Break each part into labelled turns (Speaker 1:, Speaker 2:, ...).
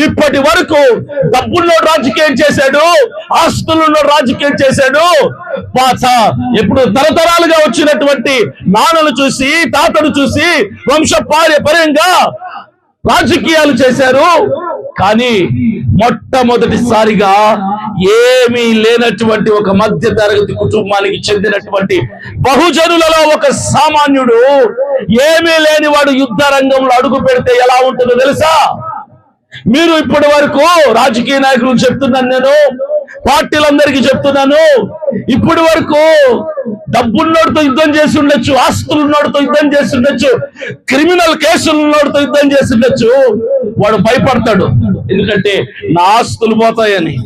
Speaker 1: ఇప్పటి వరకు డబ్బుల్లో రాజకీయం చేశాడు, ఆస్తుల్లో రాజకీయం చేశాడు. ఎప్పుడు తరతరాలుగా వచ్చినటువంటి నాన్నలు చూసి, తాతను చూసి వంశపార్యపర్యంగా రాజకీయాలు చేశారు. కానీ మొట్టమొదటిసారిగా ఏమీ లేనటువంటి ఒక మధ్య తరగతి కుటుంబానికి చెందినటువంటి బహుజనులలో ఒక సామాన్యుడు, ఏమీ లేని వాడు యుద్ధ రంగంలో అడుగు పెడితే ఎలా ఉంటుందో తెలుసా? మీరు ఇప్పటి వరకు రాజకీయ నాయకులకు చెప్తున్నాను, నేను పార్టీలందరికీ చెప్తున్నాను, ఇప్పటి వరకు డబ్బున్నోడితో యుద్ధం చేసి ఉండొచ్చు, ఆస్తులున్నోడితో యుద్ధం చేసి ఉండొచ్చు, క్రిమినల్ కేసులున్నోడితో యుద్ధం చేసి ఉండొచ్చు. వాడు భయపడతాడు, ఎందుకంటే నా ఆస్తులు పోతాయని,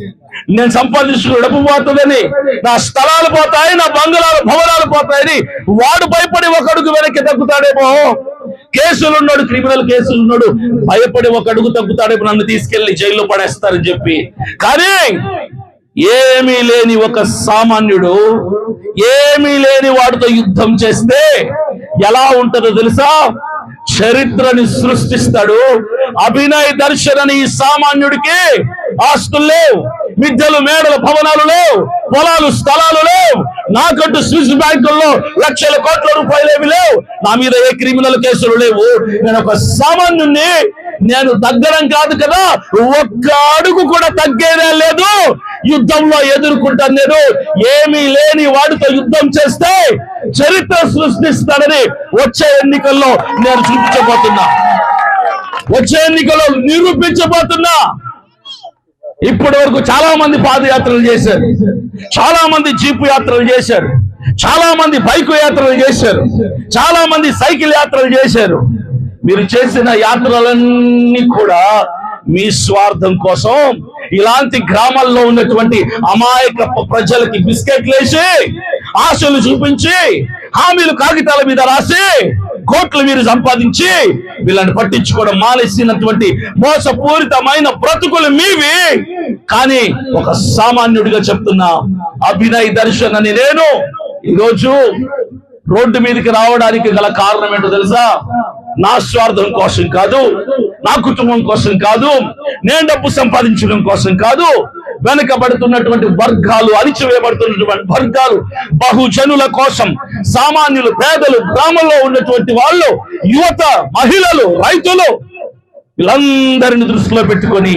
Speaker 1: నేను సంపాదించుకున్న డబ్బు పోతుందని, నా స్థలాలు పోతాయి, నా బంగ్లాలు భవనాలు పోతాయని వాడు భయపడి ఒక అడుగు వెనక్కి తగ్గుతాడేమో. కేసులున్నాడు, క్రిమినల్ కేసులున్నాడు, భయపడి ఒక అడుగు తగ్గుతాడేమో, నన్ను తీసుకెళ్లి జైల్లో పడేస్తారని చెప్పి. కానీ ఏమీ లేని ఒక సామాన్యుడు, ఏమీ లేని వాడితో యుద్ధం చేస్తే ఎలా ఉంటుందో తెలుసా? చరిత్రని సృష్టిస్తాడు. అభినయ్ దర్శన్ అని ఈ సామాన్యుడికి ఆస్తులు లేవు, మిద్దెలు మేడలు భవనాలు లేవు, పొలాలు స్థలాలు లేవు, నాకంటూ స్విస్ బ్యాంకుల్లో లక్షల కోట్ల రూపాయలు ఏమి లేవు, నా మీద ఏ క్రిమినల్ కేసులు లేవు. నేను ఒక సామాన్యుణ్ణి, నేను తగ్గడం కాదు కదా, ఒక్క అడుగు కూడా తగ్గేదే లేదు, యుద్ధంలో ఎదుర్కొంటాను. నేను ఏమీ లేని వాడితో యుద్ధం చేస్తే చరిత్ర సృష్టిస్తాడని వచ్చే ఎన్నికల్లో నేను చూపించబోతున్నా, వచ్చే ఎన్నికల్లో నిరూపించబోతున్నా. ఇప్పటి వరకు చాలా మంది పాదయాత్రలు చేశారు, చాలా మంది జీపు యాత్రలు చేశారు, చాలా మంది బైకు యాత్రలు చేశారు, చాలా మంది సైకిల్ యాత్రలు చేశారు. మీరు చేసిన యాత్రలన్నీ కూడా మీ స్వార్థం కోసం, ఇలాంటి గ్రామాల్లో ఉన్నటువంటి అమాయక ప్రజలకి బిస్కెట్లు వేసి, ఆశలు చూపించి, హామీలు కాగితాల మీద రాసి, కోట్లు మీరు సంపాదించి వీళ్ళని పట్టించుకోవడం మానేసినటువంటి మోసపూరితమైన బ్రతుకులు మీవి. కానీ ఒక సామాన్యుడిగా చెప్తున్నా, అభినయ్ దర్శన్ అని నేను ఈరోజు రోడ్డు మీదకి రావడానికి గల కారణం ఏంటో తెలుసా? నా స్వార్థం కోసం కాదు, నా కుటుంబం కోసం కాదు, నేను డబ్బు సంపాదించడం కోసం కాదు, వెనుకబడుతున్నటువంటి వర్గాలు, అణిచివేయబడుతున్నటువంటి వర్గాలు, బహుజనుల కోసం, సామాన్యులు, పేదలు, గ్రామంలో ఉన్నటువంటి వాళ్ళు, యువత, మహిళలు, రైతులు, వీళ్ళందరిని దృష్టిలో పెట్టుకొని